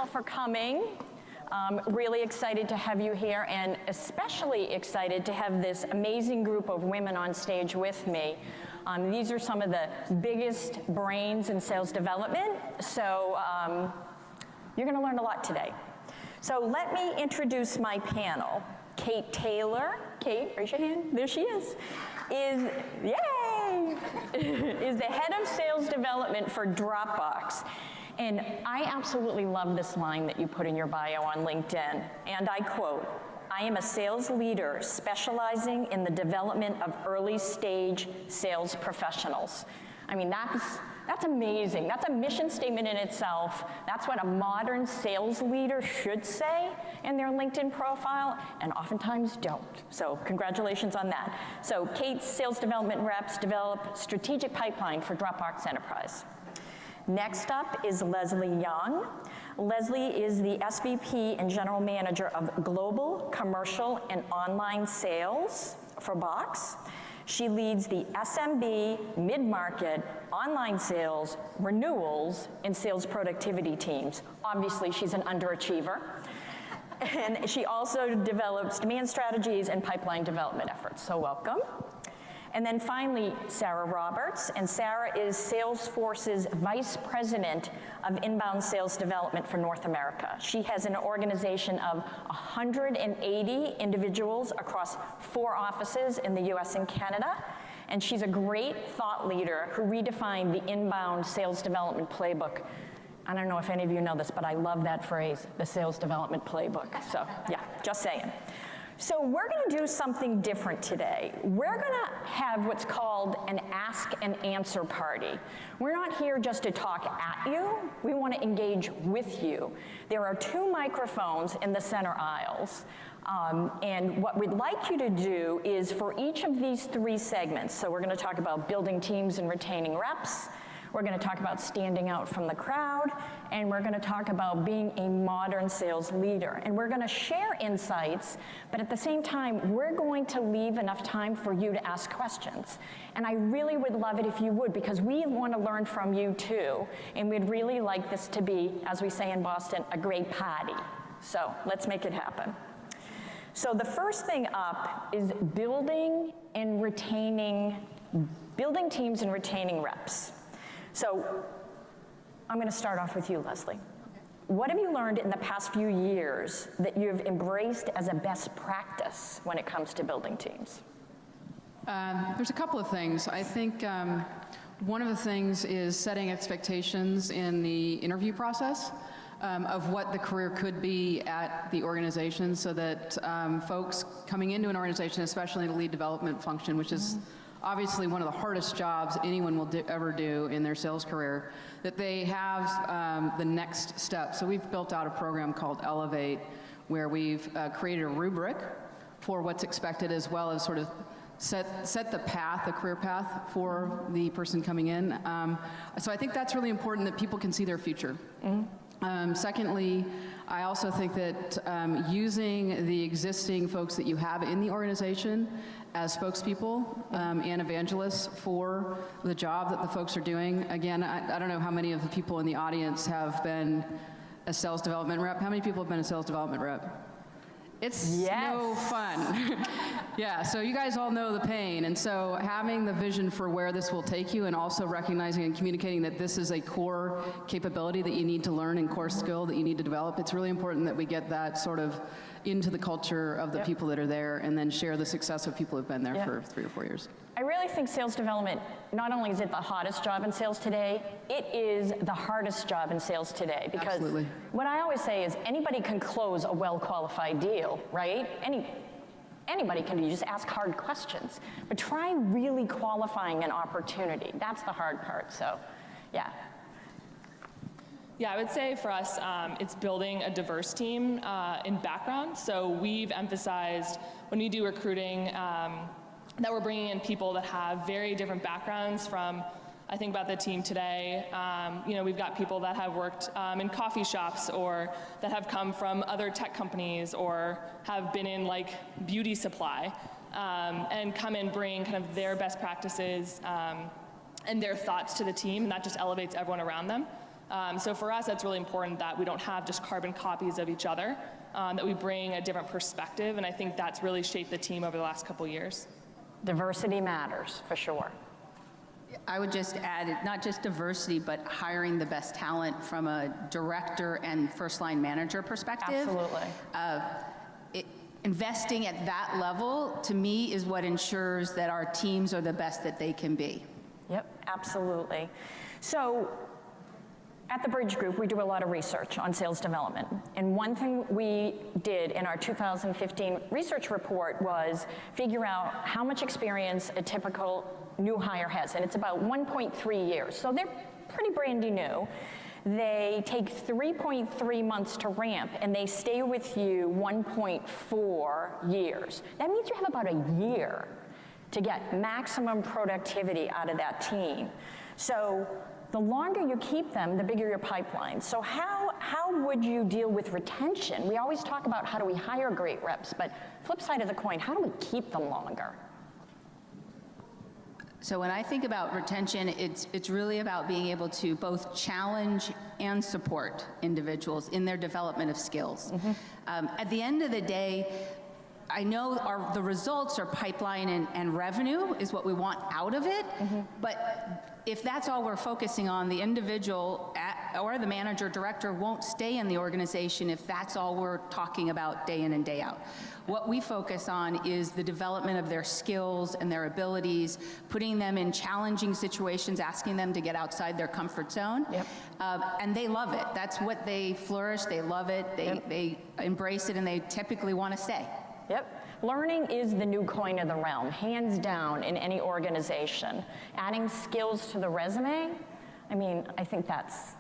for coming. Really excited to have you here, and especially excited to have this amazing group of women on stage with me. These are some of the biggest brains in sales development, so you're going to learn a lot today. So let me introduce my panel. Kate Taylor, Kate, raise your hand, there she is the head of sales development for Dropbox. And I absolutely love this line that you put in your bio on LinkedIn, and I quote, "I am a sales leader specializing in the development of early stage sales professionals." I mean, that's amazing. That's a mission statement in itself. That's what a modern sales leader should say in their LinkedIn profile, and oftentimes don't. So congratulations on that. So Kate's sales development reps develop strategic pipeline for Dropbox Enterprise. Next up is Leslie Young. Leslie is the SVP and General Manager of Global, Commercial, and Online Sales for Box. She leads the SMB, mid-market, online sales, renewals, and sales productivity teams. Obviously, she's an underachiever. And she also develops demand strategies and pipeline development efforts, so welcome. And then finally, Sarah Roberts, and Sarah is Salesforce's Vice President of Inbound Sales Development for North America. She has an organization of 180 individuals across 4 offices in the US and Canada, and she's a great thought leader who redefined the inbound sales development playbook. I don't know if any of you know this, but I love that phrase, the sales development playbook. So yeah, just saying. So we're going to do something different today. We're going to have what's called an ask and answer party. We're not here just to talk at you. We want to engage with you. There are 2 microphones in the center aisles. And what we'd like you to do is for each of these 3 segments, so we're going to talk about building teams and retaining reps, we're going to talk about standing out from the crowd, and we're going to talk about being a modern sales leader. And we're going to share insights, but at the same time, we're going to leave enough time for you to ask questions. And I really would love it if you would, because we want to learn from you too, and we'd really like this to be, as we say in Boston, a great party. So let's make it happen. So the first thing up is building teams and retaining reps. So I'm going to start off with you, Leslie. What have you learned in the past few years that you've embraced as a best practice when it comes to building teams? There's a couple of things. I think one of the things is setting expectations in the interview process of what the career could be at the organization, so that folks coming into an organization, especially in the lead development function, which is obviously one of the hardest jobs anyone will ever do in their sales career, that they have the next step. So we've built out a program called Elevate, where we've created a rubric for what's expected, as well as sort of set the path, the career path for the person coming in. So I think that's really important, that people can see their future. Secondly, I also think that using the existing folks that you have in the organization as spokespeople and evangelists for the job that the folks are doing. Again, I don't know how many of the people in the audience have been a sales development rep. How many people have been a sales development rep? It's no fun. Yeah, so you guys all know the pain, and so having the vision for where this will take you, and also recognizing and communicating that this is a core capability that you need to learn and core skill that you need to develop, it's really important that we get that sort of into the culture of the people that are there, and then share the success of people who've been there for 3 or 4 years. I really think sales development, not only is it the hottest job in sales today, it is the hardest job in sales today. Because what I always say is anybody can close a well-qualified deal, right? Anybody can, you just ask hard questions. But try really qualifying an opportunity. That's the hard part, so yeah. Yeah, I would say for us, it's building a diverse team in background. So we've emphasized when we do recruiting that we're bringing in people that have very different backgrounds from, I think about the team today, we've got people that have worked in coffee shops, or that have come from other tech companies, or have been in like beauty supply, and come and bring kind of their best practices and their thoughts to the team, and that just elevates everyone around them. So for us, that's really important that we don't have just carbon copies of each other, that we bring a different perspective, and I think that's really shaped the team over the last couple years. Diversity matters, for sure. I would just add, not just diversity, but hiring the best talent from a director and first-line manager perspective. Absolutely. Investing at that level, to me, is what ensures that our teams are the best that they can be. Yep, absolutely. So at the Bridge Group, we do a lot of research on sales development. And one thing we did in our 2015 research report was figure out how much experience a typical new hire has. And it's about 1.3 years. So they're pretty brandy new. They take 3.3 months to ramp, and they stay with you 1.4 years. That means you have about a year to get maximum productivity out of that team. So the longer you keep them, the bigger your pipeline. So how would you deal with retention? We always talk about how do we hire great reps, but flip side of the coin, how do we keep them longer? So when I think about retention, it's really about being able to both challenge and support individuals in their development of skills. At the end of the day, I know the results are pipeline and revenue is what we want out of it, but if that's all we're focusing on, the individual or the manager director won't stay in the organization if that's all we're talking about day in and day out. What we focus on is the development of their skills and their abilities, putting them in challenging situations, asking them to get outside their comfort zone. Yep. And they love it. That's what they flourish, they love it, they embrace it, and they typically want to stay. Yep. Learning is the new coin of the realm, hands down, in any organization. Adding skills to the resume, I mean, I think that's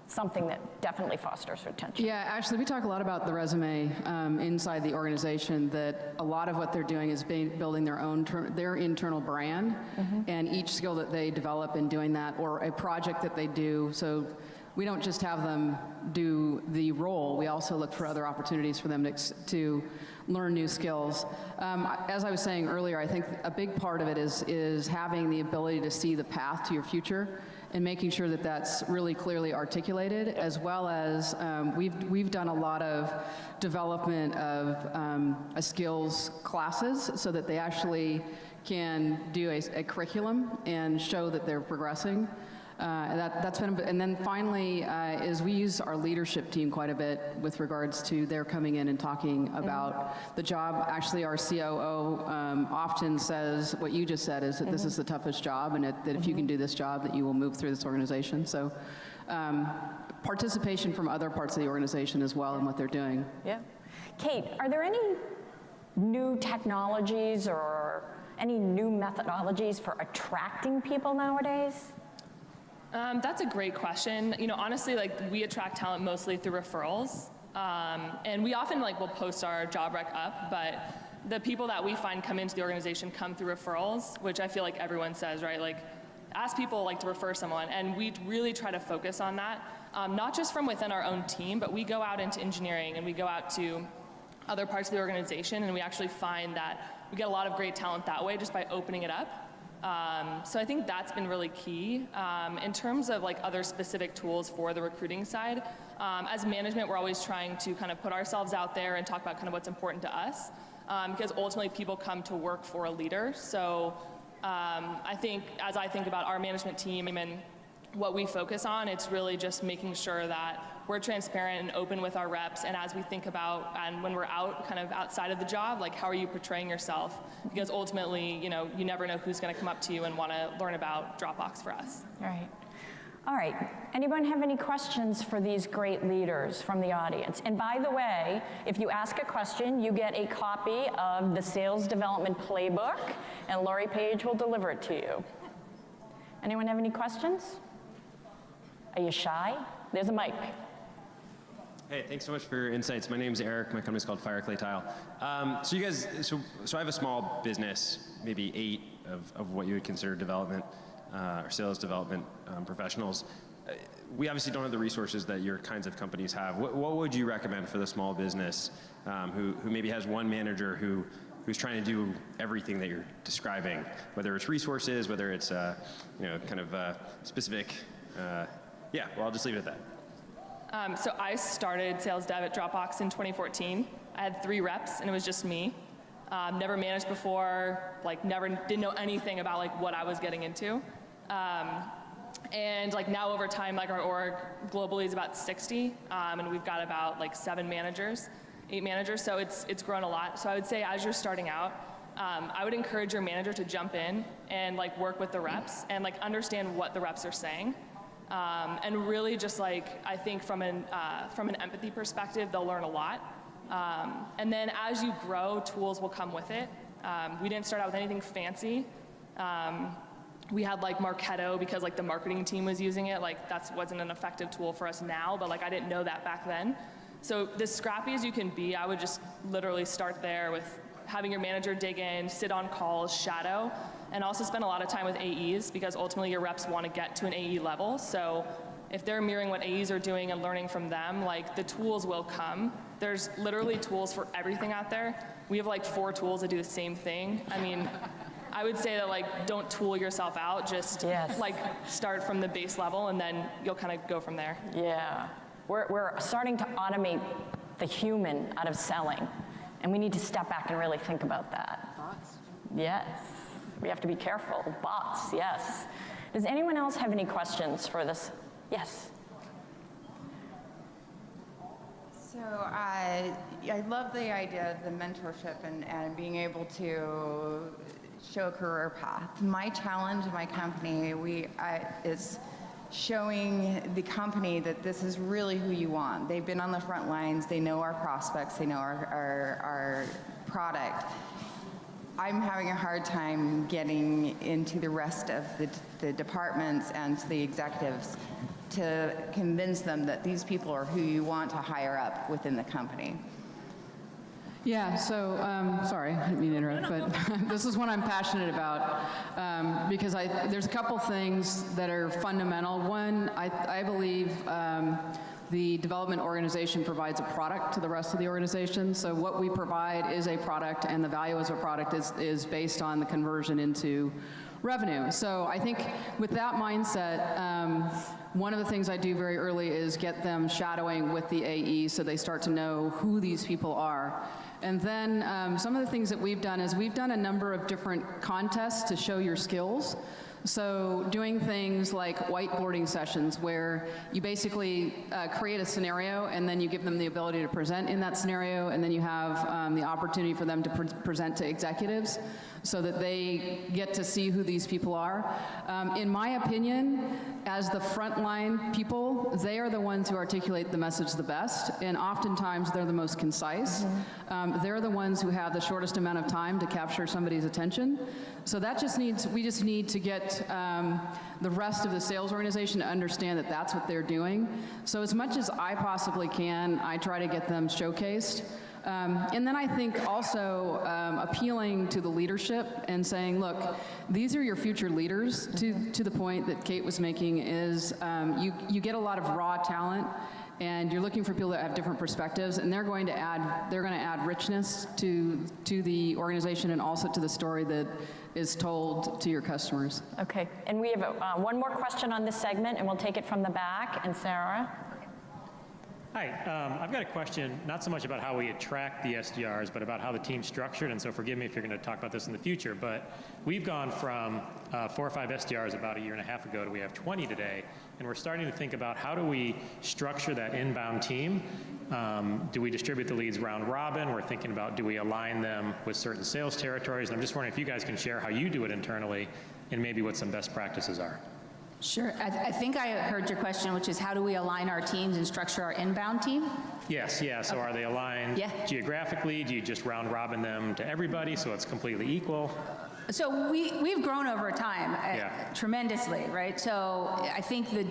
something that definitely fosters retention. Yeah, actually, we talk a lot about the resume inside the organization, that a lot of what they're doing is building their internal brand, and each skill that they develop in doing that, or a project that they do. So we don't just have them do the role, we also look for other opportunities for them to learn new skills. As I was saying earlier, I think a big part of it is having the ability to see the path to your future and making sure that that's really clearly articulated, as well as we've done a lot of development of a skills classes so that they actually can do a curriculum and show that they're progressing. That's been, and then finally is we use our leadership team quite a bit with regards to their coming in and talking about the job. Actually, our COO often says what you just said, is that this is the toughest job, and that if you can do this job, that you will move through this organization. So participation from other parts of the organization as well in what they're doing. Yeah. Kate, are there any new technologies or any new methodologies for attracting people nowadays? That's a great question. You know, honestly, like, we attract talent mostly through referrals. And we often will post our job rec up, but the people that we find come into the organization come through referrals, which I feel like everyone says, right? Like, ask people to refer someone, and we really try to focus on that, not just from within our own team, but we go out into engineering and we go out to other parts of the organization, and we actually find that we get a lot of great talent that way just by opening it up. So I think that's been really key. In terms of other specific tools for the recruiting side, as management, we're always trying to kind of put ourselves out there and talk about kind of what's important to us, because ultimately people come to work for a leader. So I think, as I think about our management team and what we focus on, it's really just making sure that we're transparent and open with our reps, and as we think about, and when we're out kind of outside of the job, how are you portraying yourself? Because ultimately, you never know who's going to come up to you and want to learn about Dropbox for us. All right. Anyone have any questions for these great leaders from the audience? And by the way, if you ask a question, you get a copy of the Sales Development Playbook, and Lori Page will deliver it to you. Anyone have any questions? Are you shy? There's a mic. Hey, thanks so much for your insights. My name's Eric. My company's called Fire Clay Tile. So you guys, so I have a small business, maybe 8 of what you would consider development or sales development professionals. We obviously don't have the resources that your kinds of companies have. What would you recommend for the small business who maybe has one manager who's trying to do everything that you're describing, whether it's resources, whether it's kind of specific Yeah, well, I'll just leave it at that. So I started sales dev at Dropbox in 2014. I had 3 reps, and it was just me. Never managed before, didn't know anything about what I was getting into. And now over time, our org globally is about 60, and we've got about 8 managers. So it's grown a lot. So I would say as you're starting out, I would encourage your manager to jump in and work with the reps and understand what the reps are saying. And really just I think from an empathy perspective, they'll learn a lot. And then as you grow, tools will come with it. We didn't start out with anything fancy. We had Marketo because the marketing team was using it. That wasn't an effective tool for us now, but I didn't know that back then. So as scrappy as you can be, I would just literally start there with having your manager dig in, sit on calls, shadow, and also spend a lot of time with AEs because ultimately your reps want to get to an AE level. So if they're mirroring what AEs are doing and learning from them, the tools will come. There's literally tools for everything out there. We have 4 tools that do the same thing. I mean, I would say that don't tool yourself out, just Yes. Start from the base level and then you'll kind of go from there. Yeah. We're starting to automate the human out of selling, and we need to step back and really think about that. Thoughts? Yes. We have to be careful. Bots, yes. Does anyone else have any questions for this? Yes. So I love the idea of the mentorship and being able to show a career path. My challenge in my company is showing the company that this is really who you want. They've been on the front lines, they know our prospects, they know our product. I'm having a hard time getting into the rest of the departments and to the executives to convince them that these people are who you want to hire up within the company. Yeah, so, sorry, I didn't mean to interrupt, but this is what I'm passionate about because there's a couple things that are fundamental. One, I believe the development organization provides a product to the rest of the organization. So what we provide is a product, and the value as a product is based on the conversion into revenue. So I think with that mindset, one of the things I do very early is get them shadowing with the AE so they start to know who these people are. And then some of the things that we've done is we've done a number of different contests to show your skills. So doing things like whiteboarding sessions where you basically create a scenario and then you give them the ability to present in that scenario, and then you have the opportunity for them to present to executives so that they get to see who these people are. In my opinion, as the frontline people, they are the ones who articulate the message the best, and oftentimes they're the most concise. They're the ones who have the shortest amount of time to capture somebody's attention. So that we just need to get the rest of the sales organization to understand that that's what they're doing. So as much as I possibly can, I try to get them showcased. And then I think also appealing to the leadership and saying, look, these are your future leaders, to the point that Kate was making is you get a lot of raw talent, and you're looking for people that have different perspectives, and they're going to add richness to the organization and also to the story that is told to your customers. Okay, and we have one more question on this segment, and we'll take it from the back. And Sarah? Hi, I've got a question, not so much about how we attract the SDRs, but about how the team's structured, and so forgive me if you're going to talk about this in the future, but we've gone from 4 or 5 SDRs about a year and a half ago to we have 20 today, and we're starting to think about how do we structure that inbound team. Do we distribute the leads round robin? We're thinking about do we align them with certain sales territories, and I'm just wondering if you guys can share how you do it internally and maybe what some best practices are. Sure. I think I heard your question, which is how do we align our teams and structure our inbound team? Yes, yeah, so are they aligned geographically? Do you just round robin them to everybody so it's completely equal? So we've grown over time tremendously, right? So I think that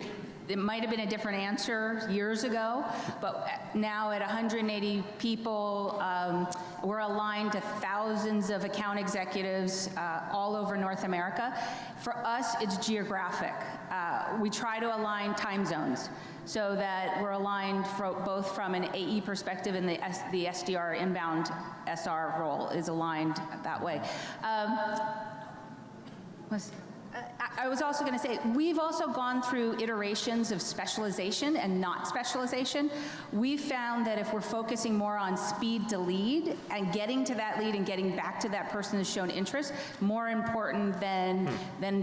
it might have been a different answer years ago, but now at 180 people, we're aligned to thousands of account executives all over North America. For us, it's geographic. We try to align time zones so that we're aligned both from an AE perspective, and the SDR inbound SR role is aligned that way. I was also going to say, we've also gone through iterations of specialization and not specialization. We found that if we're focusing more on speed to lead and getting to that lead and getting back to that person who's shown interest, more important than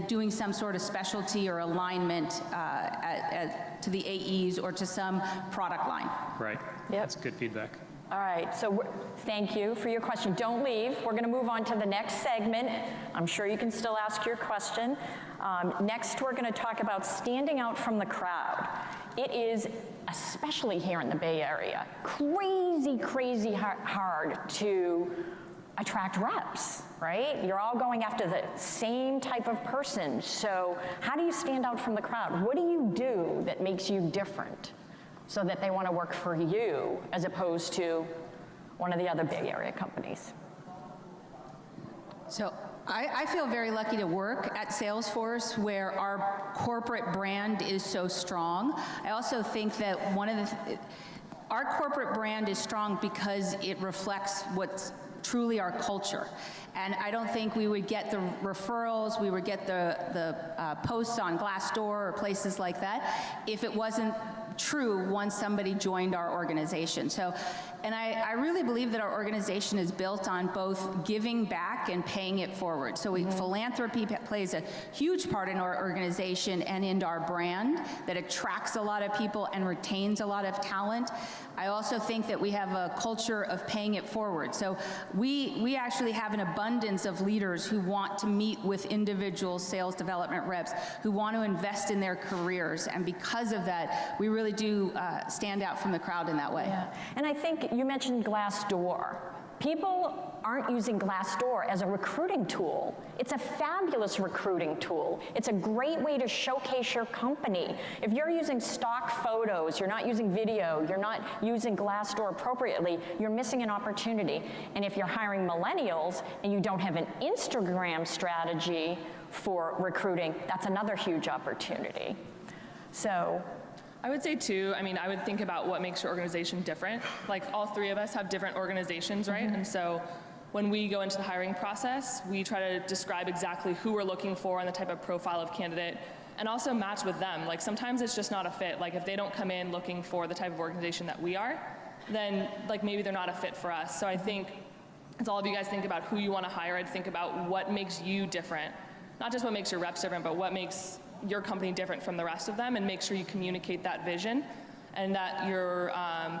doing some sort of specialty or alignment to the AEs or to some product line. Right. Yep. That's good feedback. All right, so thank you for your question. Don't leave. We're going to move on to the next segment. I'm sure you can still ask your question. Next, we're going to talk about standing out from the crowd. It is, especially here in the Bay Area, crazy hard to attract reps, right? You're all going after the same type of person. So how do you stand out from the crowd? What do you do that makes you different, so that they want to work for you as opposed to one of the other Bay Area companies? So I feel very lucky to work at Salesforce, where our corporate brand is so strong. I also think that our corporate brand is strong because it reflects what's truly our culture. And I don't think we would get the referrals, we would get the posts on Glassdoor or places like that if it wasn't true once somebody joined our organization. So, and I really believe that our organization is built on both giving back and paying it forward. So philanthropy plays a huge part in our organization and in our brand that attracts a lot of people and retains a lot of talent. I also think that we have a culture of paying it forward. So we actually have an abundance of leaders who want to meet with individual sales development reps, who want to invest in their careers. And because of that, we really do stand out from the crowd in that way. Yeah. And I think you mentioned Glassdoor. People aren't using Glassdoor as a recruiting tool. It's a fabulous recruiting tool. It's a great way to showcase your company. If you're using stock photos, you're not using video, you're not using Glassdoor appropriately, you're missing an opportunity. And if you're hiring millennials and you don't have an Instagram strategy for recruiting, that's another huge opportunity. So, I would say too, I mean, I would think about what makes your organization different. Like all three of us have different organizations, right? And so when we go into the hiring process, we try to describe exactly who we're looking for and the type of profile of candidate, and also match with them. Like sometimes it's just not a fit. Like if they don't come in looking for the type of organization that we are, then like maybe they're not a fit for us. So I think as all of you guys think about who you want to hire, I'd think about what makes you different. Not just what makes your reps different, but what makes your company different from the rest of them, and make sure you communicate that vision and that your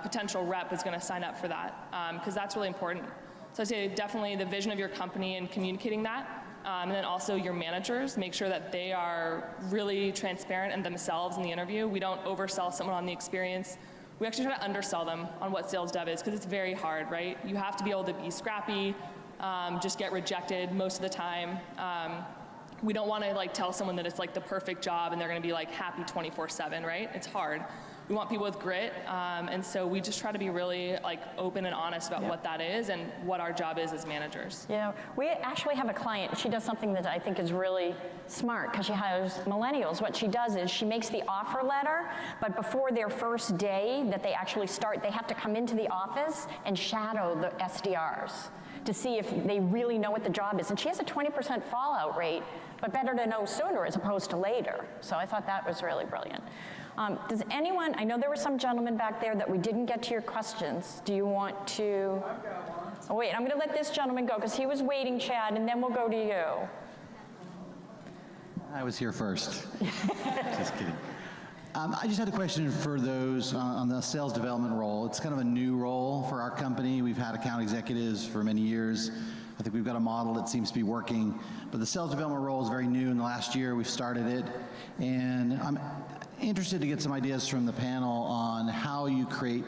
potential rep is going to sign up for that, because that's really important. So I'd say definitely the vision of your company and communicating that, and then also your managers, make sure that they are really transparent in themselves in the interview. We don't oversell someone on the experience. We actually try to undersell them on what sales dev is, because it's very hard, right? You have to be able to be scrappy, just get rejected most of the time. We don't want to like tell someone that it's like the perfect job and they're going to be like happy 24/7, right? It's hard. We want people with grit, and so we just try to be really like open and honest about what that is and what our job is as managers. yeah, we actually have a client. She does something that I think is really smart because she hires millennials. What she does is she makes the offer letter, but before their first day that they actually start, they have to come into the office and shadow the SDRs to see if they really know what the job is. And she has a 20% fallout rate, but better to know sooner as opposed to later. So I thought that was really brilliant. Does anyone, I know there were some gentlemen back there that we didn't get to your questions. Do you want to? I've got one. Oh, wait, I'm going to let this gentleman go because he was waiting, Chad, and then we'll go to you. I was here first. Just kidding. I just had a question for those on the sales development role. It's kind of a new role for our company. We've had account executives for many years. I think we've got a model that seems to be working. But the sales development role is very new. In the last year, we've started it. And I'm interested to get some ideas from the panel on how you create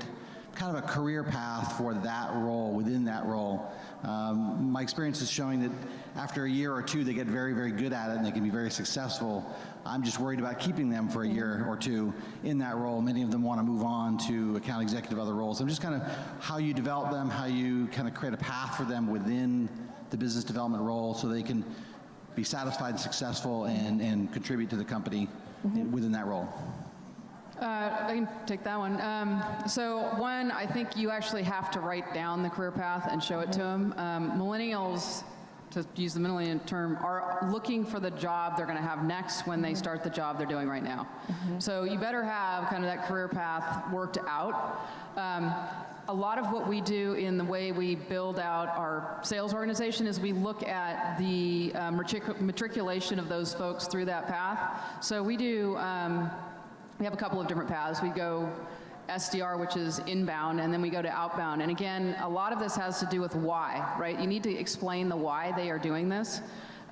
kind of a career path for that role, within that role. My experience is showing that after a year or two, they get very, very good at it and they can be very successful. I'm just worried about keeping them for a year or two in that role. Many of them want to move on to account executive, other roles. I'm just kind of how you develop them, how you kind of create a path for them within the business development role so they can be satisfied and successful and contribute to the company within that role. I can take that one. So one, I think you actually have to write down the career path and show it to them. Millennials to use the millennial term, are looking for the job they're going to have next when they start the job they're doing right now. So you better have kind of that career path worked out. A lot of what we do in the way we build out our sales organization is we look at the matriculation of those folks through that path. So we do, we have a couple of different paths. We go SDR, which is inbound, and then we go to outbound. And again, a lot of this has to do with why, right? You need to explain the why they are doing this.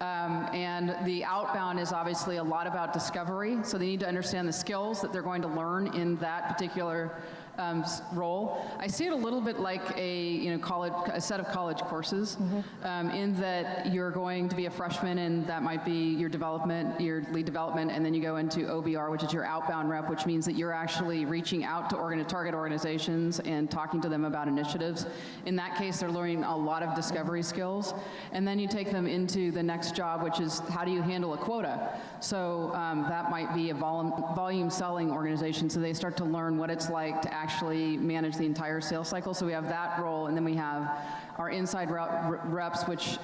And the outbound is obviously a lot about discovery, so they need to understand the skills that they're going to learn in that particular role. I see it a little bit like a set of college courses, in that you're going to be a freshman, and that might be your lead development, and then you go into OBR, which is your outbound rep, which means that you're actually reaching out to target organizations and talking to them about initiatives. In that case, they're learning a lot of discovery skills, and then you take them into the next job, which is how do you handle a quota. So that might be a volume selling organization, so they start to learn what it's like to actually manage the entire sales cycle. So we have that role, and then we have our inside reps, which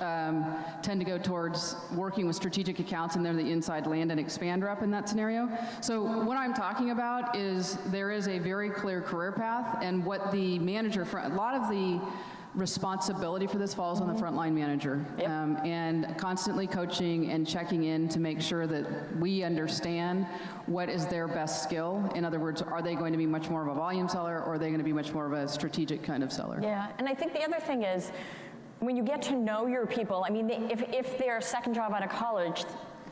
tend to go towards working with strategic accounts, and they're the inside land and expand rep in that scenario. So what I'm talking about is there is a very clear career path, and what the manager, a lot of the responsibility for this falls on the frontline manager. Yep. And constantly coaching and checking in to make sure that we understand what is their best skill. In other words, are they going to be much more of a volume seller, or are they going to be much more of a strategic kind of seller? Yeah, and I think the other thing is, when you get to know your people, I mean, if their second job out of college,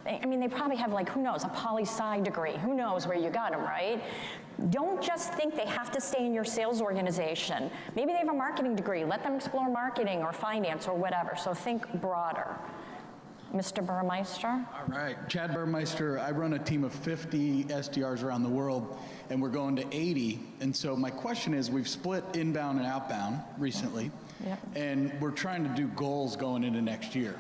they probably have, like, who knows, a poli-sci degree. Who knows where you got them, right? Don't just think they have to stay in your sales organization. Maybe they have a marketing degree. Let them explore marketing or finance or whatever. So think broader. Mr. Burmeister? All right, Chad Burmeister. I run a team of 50 SDRs around the world, and we're going to 80. And so my question is, we've split inbound and outbound recently, and we're trying to do goals going into next year.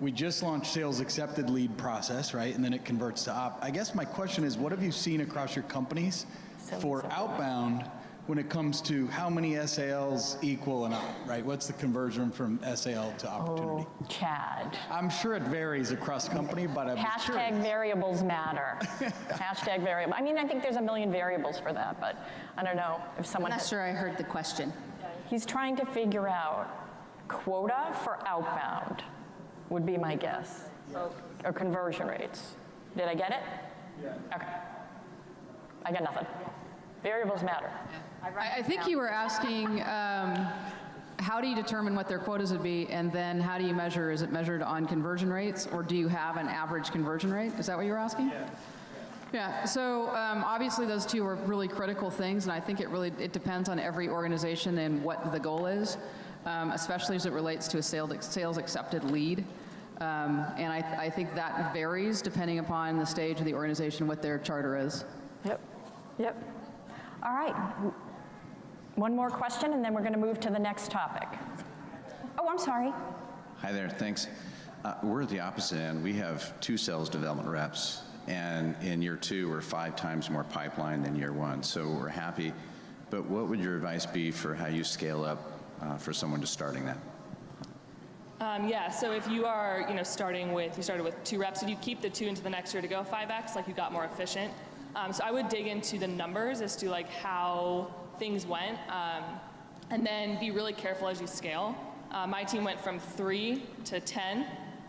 We just launched sales accepted lead process, right? And then it converts to op. I guess my question is, what have you seen across your companies for outbound when it comes to how many SALs equal an op, right? What's the conversion from SAL to opportunity? Oh, Chad. I'm sure it varies across company, but I'm Hashtag variables matter. Hashtag variable. I mean, I think there's a million variables for that, but I don't know if someone I'm not sure I heard the question. He's trying to figure out quota for outbound, would be my guess, or conversion rates. Did I get it? Yeah. Okay. I got nothing. Variables matter. I think you were asking how do you determine what their quotas would be, and then how do you measure? Is it measured on conversion rates, or do you have an average conversion rate? Is that what you were asking? Yeah. Yeah, so obviously those two are really critical things, and I think it depends on every organization and what the goal is. Especially as it relates to a sales accepted lead. And I think that varies depending upon the stage of the organization, what their charter is. Yep. All right. One more question, and then we're going to move to the next topic. Oh, I'm sorry. Hi there, thanks. We're at the opposite end. We have 2 sales development reps, and in year 2, we're 5 times more pipeline than year 1, so we're happy. But what would your advice be for how you scale up for someone just starting that? Yeah, so if you are, you started with 2 reps, did you keep the 2 into the next year to go 5x, like you got more efficient? So I would dig into the numbers as to like how things went, and then be really careful as you scale. My team went from 3 to 10,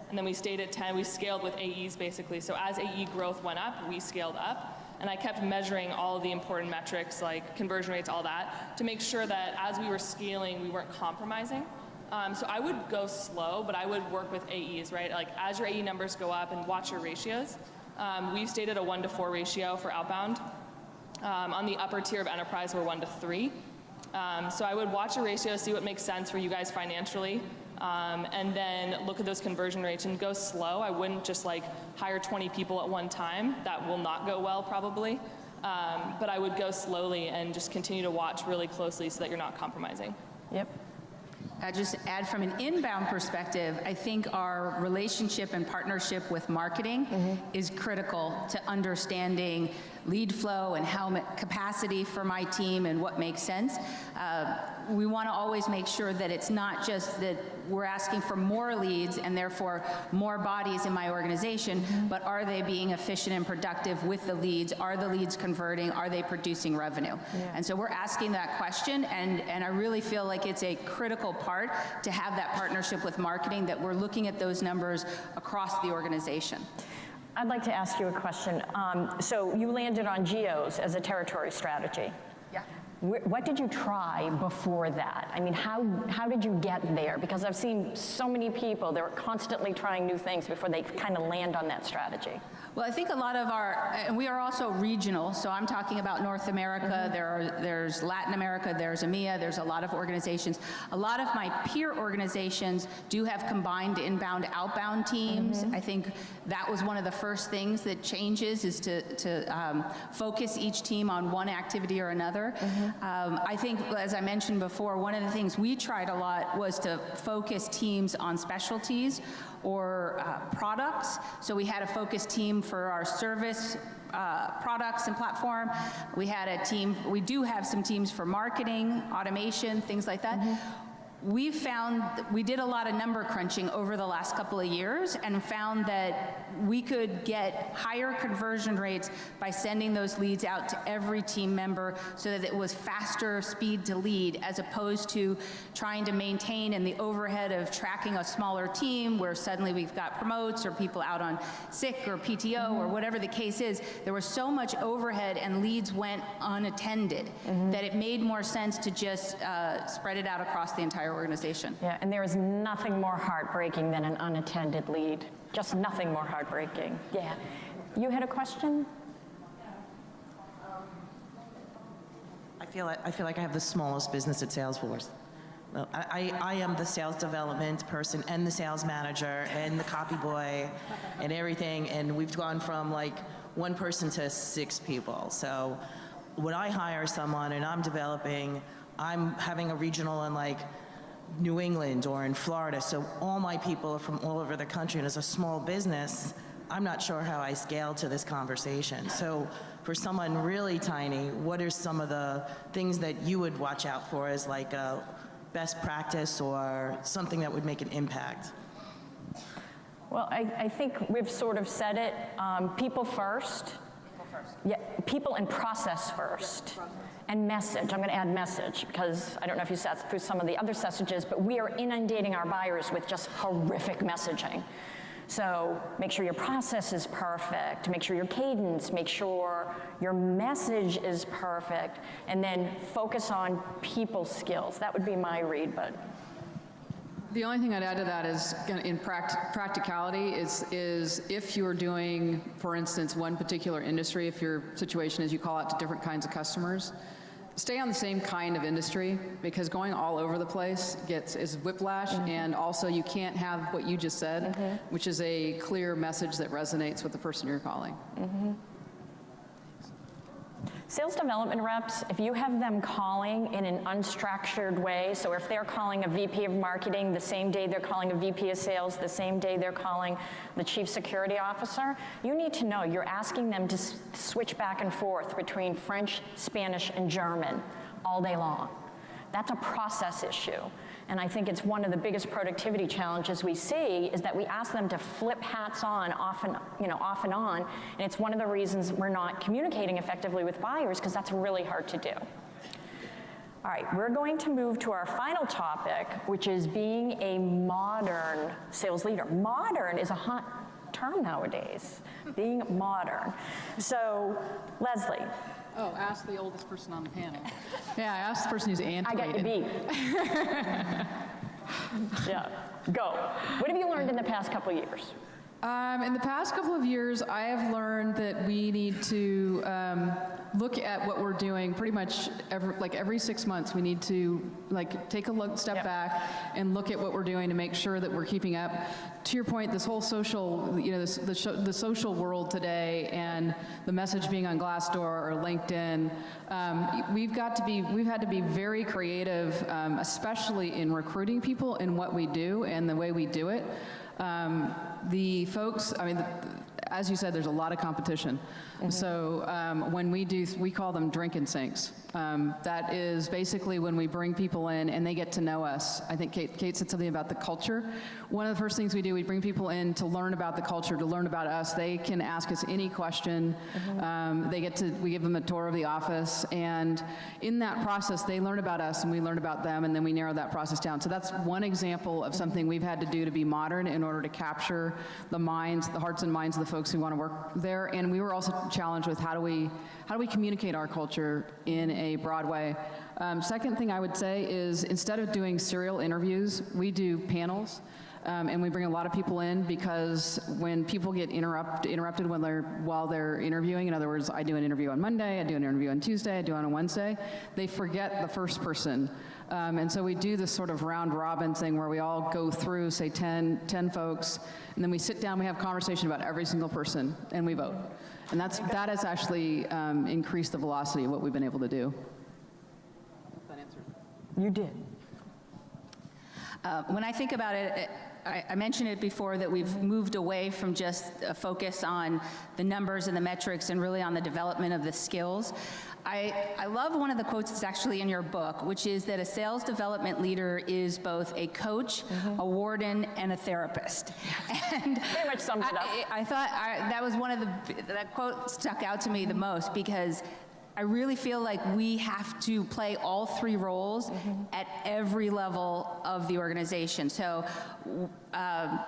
and then we stayed at 10. We scaled with AEs basically. So as AE growth went up, we scaled up. And I kept measuring all of the important metrics like conversion rates, all that, to make sure that as we were scaling, we weren't compromising. So I would go slow, but I would work with AEs, right? Like as your AE numbers go up, and watch your ratios. We've stayed at a 1-to-4 ratio for outbound. On the upper tier of enterprise, we're 1-to-3. So I would watch your ratio, see what makes sense for you guys financially. And then look at those conversion rates and go slow. I wouldn't just like hire 20 people at one time. That will not go well probably. But I would go slowly and just continue to watch really closely so that you're not compromising. Yep. just add from an inbound perspective, I think our relationship and partnership with marketing is critical to understanding lead flow and how capacity for my team and what makes sense. We want to always make sure that it's not just that we're asking for more leads and therefore more bodies in my organization, but are they being efficient and productive with the leads? Are the leads converting? Are they producing revenue? And so we're asking that question, and I really feel like it's a critical part to have that partnership with marketing, that we're looking at those numbers across the organization. I'd like to ask you a question. So you landed on geos as a territory strategy. Yeah. What did you try before that? I mean, how did you get there? Because I've seen so many people, they're constantly trying new things before they kind of land on that strategy. Well, I think a lot of and we are also regional, so I'm talking about North America, there's Latin America, there's EMEA, there's a lot of organizations. A lot of my peer organizations do have combined inbound, outbound teams. I think that was one of the first things that changes, is to focus each team on one activity or another. I think, as I mentioned before, one of the things we tried a lot was to focus teams on specialties or products. So we had a focus team for our service products and platform. We had a team, we do have some teams for marketing, automation, things like that. We found, we did a lot of number crunching over the last couple of years and found that we could get higher conversion rates by sending those leads out to every team member so that it was faster speed to lead, as opposed to trying to maintain in the overhead of tracking a smaller team where suddenly we've got promotes or people out on sick or PTO or whatever the case is. There was so much overhead and leads went unattended that it made more sense to just spread it out across the entire organization. Yeah, and there is nothing more heartbreaking than an unattended lead. Just nothing more heartbreaking. Yeah. You had a question? I feel like I have the smallest business at Salesforce. Well, I am the sales development person and the sales manager and the copy boy and everything, and we've gone from like one person to 6 people. So when I hire someone and I'm developing, I'm having a regional in like New England or in Florida, so all my people are from all over the country, and as a small business, I'm not sure how I scale to this conversation. So for someone really tiny, what are some of the things that you would watch out for as like a best practice or something that would make an impact? Well, I think we've sort of said it. People first. Yeah, people and process first. And message. I'm going to add message, because I don't know if you sat through some of the other messages, but we are inundating our buyers with just horrific messaging. So make sure your process is perfect, make sure your cadence, make sure your message is perfect, and then focus on people skills. That would be my read, but. The only thing I'd add to that is, in practicality, is if you're doing, for instance, one particular industry, if your situation is you call out to different kinds of customers, stay on the same kind of industry, because going all over the place is whiplash, and also you can't have what you just said, which is a clear message that resonates with the person you're calling. Sales development reps, if you have them calling in an unstructured way, so if they're calling a VP of marketing the same day they're calling a VP of sales, the same day they're calling the chief security officer, you need to know you're asking them to switch back and forth between French, Spanish, and German all day long. That's a process issue. And I think it's one of the biggest productivity challenges we see, is that we ask them to flip hats on off and on, and it's one of the reasons we're not communicating effectively with buyers, because that's really hard to do. All right, we're going to move to our final topic, which is being a modern sales leader. Modern is a hot term nowadays, being modern. So, Leslie. Oh, ask the oldest person on the panel. Yeah, ask the person who's antiquated. I got you beat. Yeah, go. What have you learned in the past couple of years? In the past couple of years, I have learned that we need to look at what we're doing pretty much every 6 months. We need to take a step back and look at what we're doing to make sure that we're keeping up. To your point, this whole social, the social world today and the message being on Glassdoor or LinkedIn, we've had to be very creative, especially in recruiting people in what we do and the way we do it. The folks, as you said, there's a lot of competition. So when we call them drinking sinks. That is basically when we bring people in and they get to know us. I think Kate said something about the culture. One of the first things we do, we bring people in to learn about the culture, to learn about us. They can ask us any question. We give them a tour of the office, and in that process, they learn about us and we learn about them, and then we narrow that process down. So that's one example of something we've had to do to be modern in order to capture the hearts and minds of the folks who want to work there. And we were also challenged with how do we communicate our culture in a broad way. Second thing I would say is, instead of doing serial interviews, we do panels. And we bring a lot of people in, because when people get interrupted while they're interviewing, in other words, I do an interview on Monday, I do an interview on Tuesday, I do it on Wednesday, they forget the first person. And so we do this sort of round robin thing where we all go through, say 10 folks, and then we sit down, we have conversation about every single person, and we vote. And that has actually increased the velocity of what we've been able to do. That answered. You did. When I think about it, I mentioned it before that we've moved away from just a focus on the numbers and the metrics and really on the development of the skills. I love one of the quotes that's actually in your book, which is that a sales development leader is both a coach, a warden, and a therapist. And pretty much sums it up. I thought that was that quote stuck out to me the most, because I really feel like we have to play all three roles at every level of the organization. So,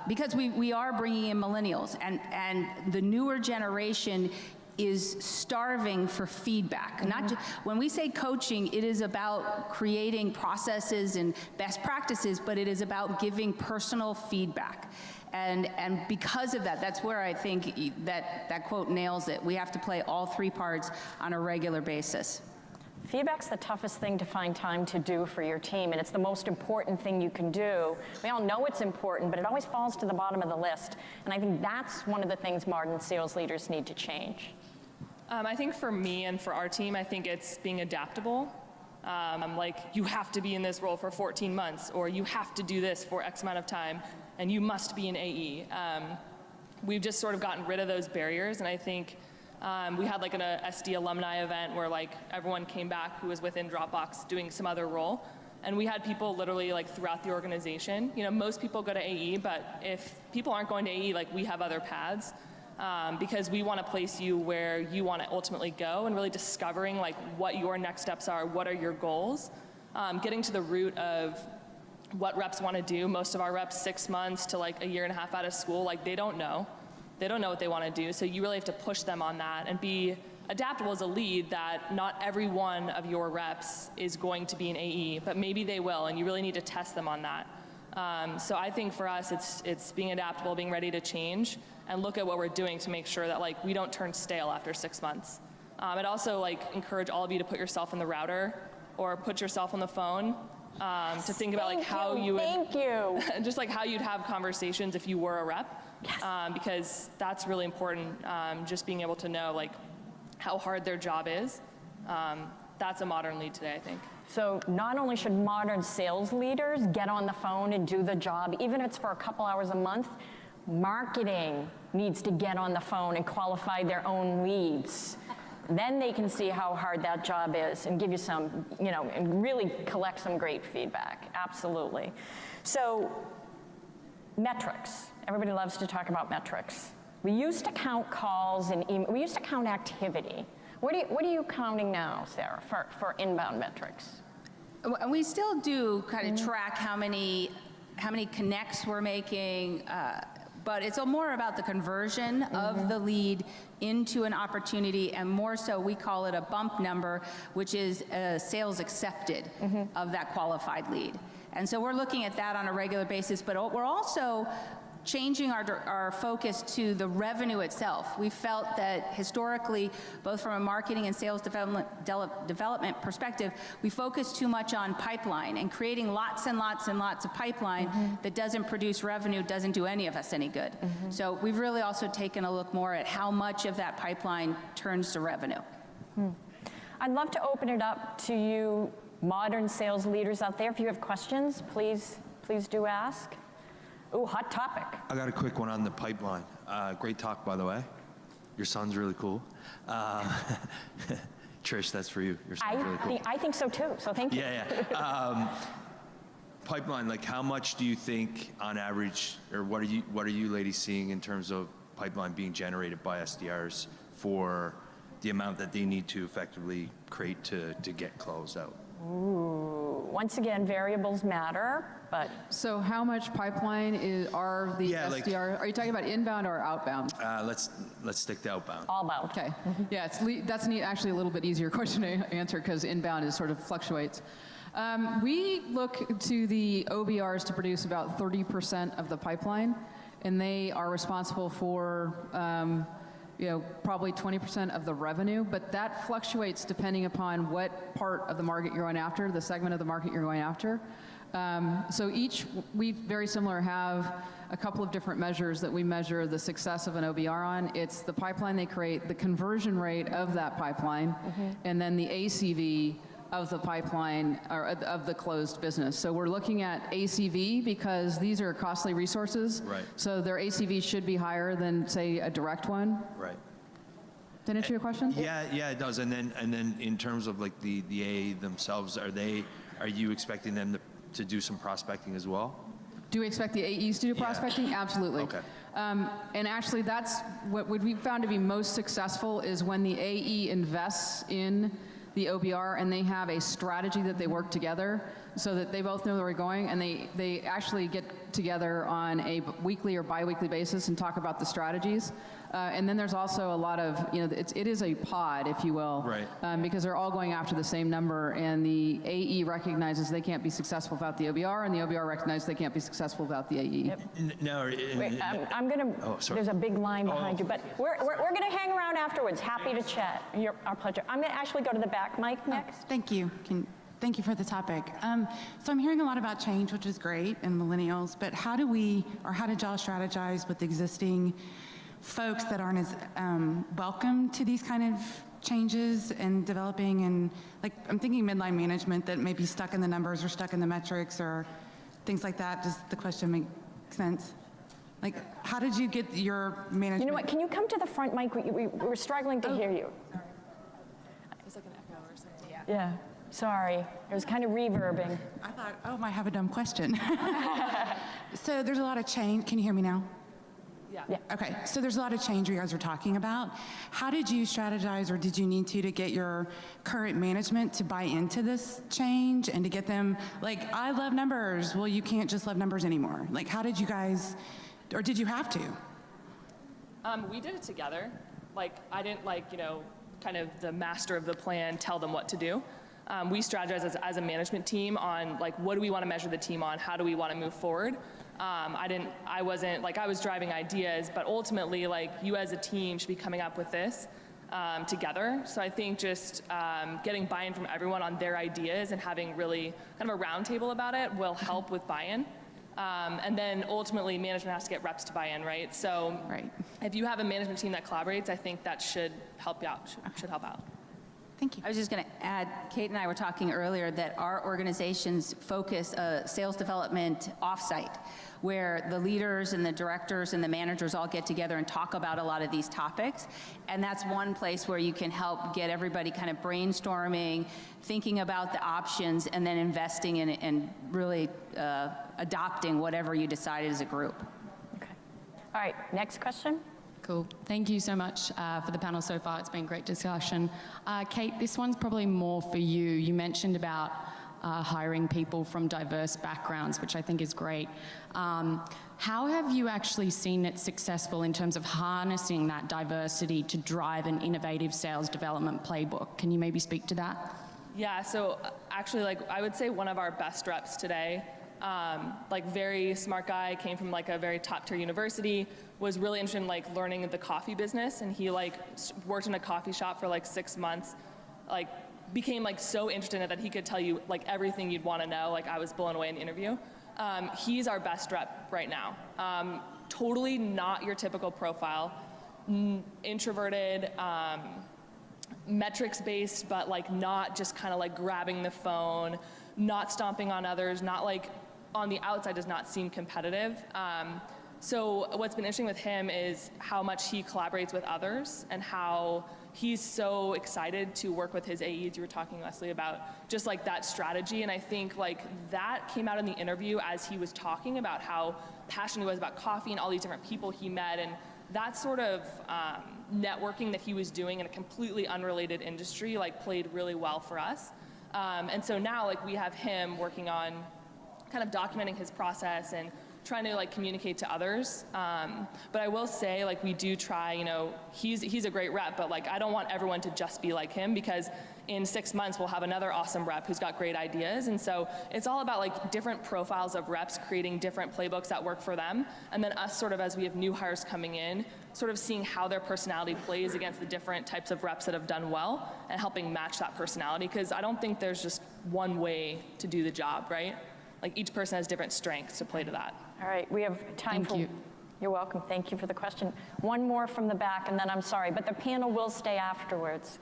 because we are bringing in millennials, and the newer generation is starving for feedback. Not just, when we say coaching, it is about creating processes and best practices, but it is about giving personal feedback. And because of that, that's where I think that quote nails it. We have to play all three parts on a regular basis. Feedback's the toughest thing to find time to do for your team, and it's the most important thing you can do. We all know it's important, but it always falls to the bottom of the list. And I think that's one of the things modern sales leaders need to change. I think for me and for our team, I think it's being adaptable. Like, you have to be in this role for 14 months, or you have to do this for X amount of time, and you must be an AE. We've just sort of gotten rid of those barriers, and I think we had like an SD alumni event where like everyone came back who was within Dropbox doing some other role, and we had people literally like throughout the organization. You know, most people go to AE, but if people aren't going to AE, like, we have other paths. Because we want to place you where you want to ultimately go, and really discovering like what your next steps are, what are your goals, getting to the root of what reps want to do. Most of our reps, 6 months to like a year and a half out of school, like they don't know what they want to do. So you really have to push them on that and be adaptable as a lead, that not every one of your reps is going to be an AE, but maybe they will, and you really need to test them on that. So I think for us, it's being adaptable, being ready to change, and look at what we're doing to make sure that like we don't turn stale after 6 months. I'd also like encourage all of you to put yourself in the router or put yourself on the phone to think about like how you would just like how you'd have conversations if you were a rep, because that's really important. Just being able to know like how hard their job is. That's a modern lead today, I think. So not only should modern sales leaders get on the phone and do the job, even if it's for a couple hours a month, marketing needs to get on the phone and qualify their own leads. Then they can see how hard that job is and give you some, and really collect some great feedback. Absolutely. So metrics. Everybody loves to talk about metrics. We used to count calls and email. We used to count activity. What are you counting now, Sarah, for inbound metrics? We still do kind of track how many connects we're making, but it's more about the conversion of the lead into an opportunity, and more so we call it a bump number, which is sales accepted of that qualified lead. And so we're looking at that on a regular basis, but we're also changing our focus to the revenue itself. We felt that historically, both from a marketing and sales development perspective, we focus too much on pipeline, and creating lots and lots and lots of pipeline that doesn't produce revenue doesn't do any of us any good. So we've really also taken a look more at how much of that pipeline turns to revenue. I'd love to open it up to you modern sales leaders out there. If you have questions, please do ask. Ooh, hot topic. I got a quick one on the pipeline. Great talk, by the way. Your son's really cool. Trish, that's for you. Your son's really cool. I think so too, so thank you. Yeah. Pipeline, like how much do you think on average, or what are you ladies seeing in terms of pipeline being generated by SDRs for the amount that they need to effectively create to get closed out? Ooh, once again, variables matter, but. So how much pipeline are the SDR? Are you talking about inbound or outbound? Let's stick to outbound. All about. Okay. Yeah, that's actually a little bit easier question to answer because inbound is sort of fluctuates. We look to the OBRs to produce about 30% of the pipeline, and they are responsible for probably 20% of the revenue, but that fluctuates depending upon what part of the market you're going after, the segment of the market you're going after. So we very similar have a couple of different measures that we measure the success of an OBR on. It's the pipeline they create, the conversion rate of that pipeline, and then the ACV of the pipeline, or of the closed business. So we're looking at ACV because these are costly resources. Right. So their ACV should be higher than, say, a direct one. Right. Did that answer your question? Yeah, it does. And then in terms of like the AA themselves, are you expecting them to do some prospecting as well? Do we expect the AEs to do prospecting? Absolutely. Okay. And actually, that's what we found to be most successful is when the AE invests in the OBR and they have a strategy that they work together so that they both know where we're going, and they actually get together on a weekly or bi-weekly basis and talk about the strategies. And then there's also a lot of, it is a pod, if you will, right. Because they're all going after the same number, and the AE recognizes they can't be successful without the OBR, and the OBR recognizes they can't be successful without the AE. Yep. Wait, I'm going to, there's a big line behind you, but we're going to hang around afterwards. Happy to chat. Our pleasure. I'm going to actually go to the back mic next. Thank you. Thank you for the topic. So I'm hearing a lot about change, which is great, and millennials, but how did y'all strategize with existing folks that aren't as welcome to these kind of changes and developing, and like I'm thinking midline management that may be stuck in the numbers or stuck in the metrics or things like that. Does the question make sense? Like, how did you get your management? You know what, can you come to the front mic? We're struggling to hear you. Sorry. It's like an echo or something. Yeah, sorry. It was kind of reverbing. I thought, I might have a dumb question. So there's a lot of change. Can you hear me now? Yeah. Okay, so there's a lot of change you guys are talking about. How did you strategize, or did you need to get your current management to buy into this change and to get them, like, I love numbers. Well, you can't just love numbers anymore. Like, how did you guys, or did you have to? We did it together. Like, I didn't kind of the master of the plan tell them what to do. We strategized as a management team on like, what do we want to measure the team on? How do we want to move forward? I was driving ideas, but ultimately, like, you as a team should be coming up with this together. So I think just getting buy-in from everyone on their ideas and having really kind of a roundtable about it will help with buy-in. And then ultimately, management has to get reps to buy in, right? So if you have a management team that collaborates, I think that should help you out, should help out. Thank you. I was just going to add, Kate and I were talking earlier that our organizations focus sales development offsite, where the leaders and the directors and the managers all get together and talk about a lot of these topics. And that's one place where you can help get everybody kind of brainstorming, thinking about the options, and then investing in it and really adopting whatever you decided as a group. Okay. All right, next question. Cool. Thank you so much for the panel so far. It's been a great discussion. Kate, this one's probably more for you. You mentioned about hiring people from diverse backgrounds, which I think is great. How have you actually seen it successful in terms of harnessing that diversity to drive an innovative sales development playbook? Can you maybe speak to that? Yeah, so actually, like, I would say one of our best reps today like very smart guy, came from like a very top tier university, was really interested in like learning the coffee business, and he like worked in a coffee shop for like 6 months, like became like so interested in it that he could tell you like everything you'd want to know. Like I was blown away in the interview. He's our best rep right now. Totally not your typical profile, introverted, metrics based, but like not just kind of like grabbing the phone, not stomping on others, not like on the outside does not seem competitive. So what's been interesting with him is how much he collaborates with others and how he's so excited to work with his AEs. You were talking, Leslie, about just like that strategy. And I think like that came out in the interview as he was talking about how passionate he was about coffee and all these different people he met. And that sort of networking that he was doing in a completely unrelated industry like played really well for us. And so now like we have him working on kind of documenting his process and trying to like communicate to others. But I will say like we do try, you know, he's a great rep, but like I don't want everyone to just be like him, because in 6 months we'll have another awesome rep who's got great ideas. And so it's all about like different profiles of reps creating different playbooks that work for them. And then us sort of, as we have new hires coming in, sort of seeing how their personality plays against the different types of reps that have done well and helping match that personality. Because I don't think there's just one way to do the job, right? Like each person has different strengths to play to that. All right, we have time for... You're welcome. Thank you for the question. One more from the back, and then I'm sorry, but the panel will stay afterwards.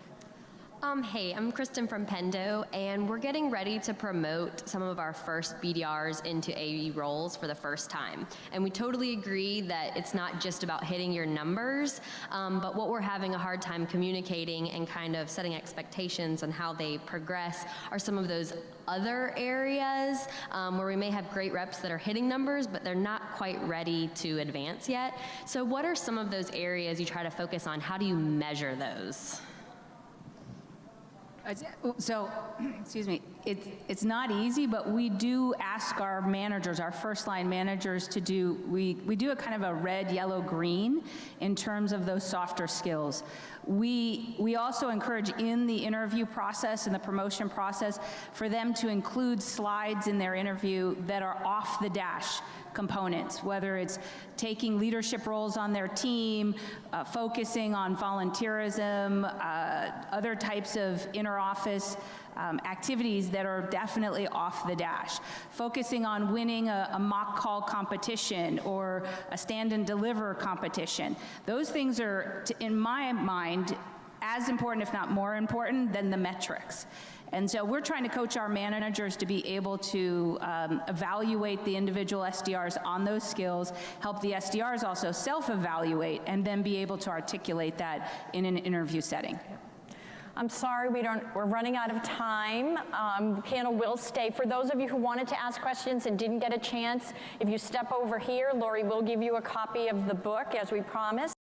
Hey, I'm Kristen from Pendo, and we're getting ready to promote some of our first BDRs into AE roles for the first time. And we totally agree that it's not just about hitting your numbers, but what we're having a hard time communicating and kind of setting expectations on how they progress are some of those other areas where we may have great reps that are hitting numbers, but they're not quite ready to advance yet. So what are some of those areas you try to focus on? How do you measure those? So, excuse me, it's not easy, but we do ask our managers, our first line managers to do, we do a kind of a red, yellow, green in terms of those softer skills. We also encourage in the interview process and the promotion process for them to include slides in their interview that are off the dash components, whether it's taking leadership roles on their team, focusing on volunteerism, other types of inter-office activities that are definitely off the dash, focusing on winning a mock call competition or a stand and deliver competition. Those things are, in my mind, as important, if not more important, than the metrics. And so we're trying to coach our managers to be able to evaluate the individual SDRs on those skills, help the SDRs also self-evaluate, and then be able to articulate that in an interview setting. I'm sorry, we're running out of time. The panel will stay. For those of you who wanted to ask questions and didn't get a chance, if you step over here, Lori will give you a copy of the book, as we promised.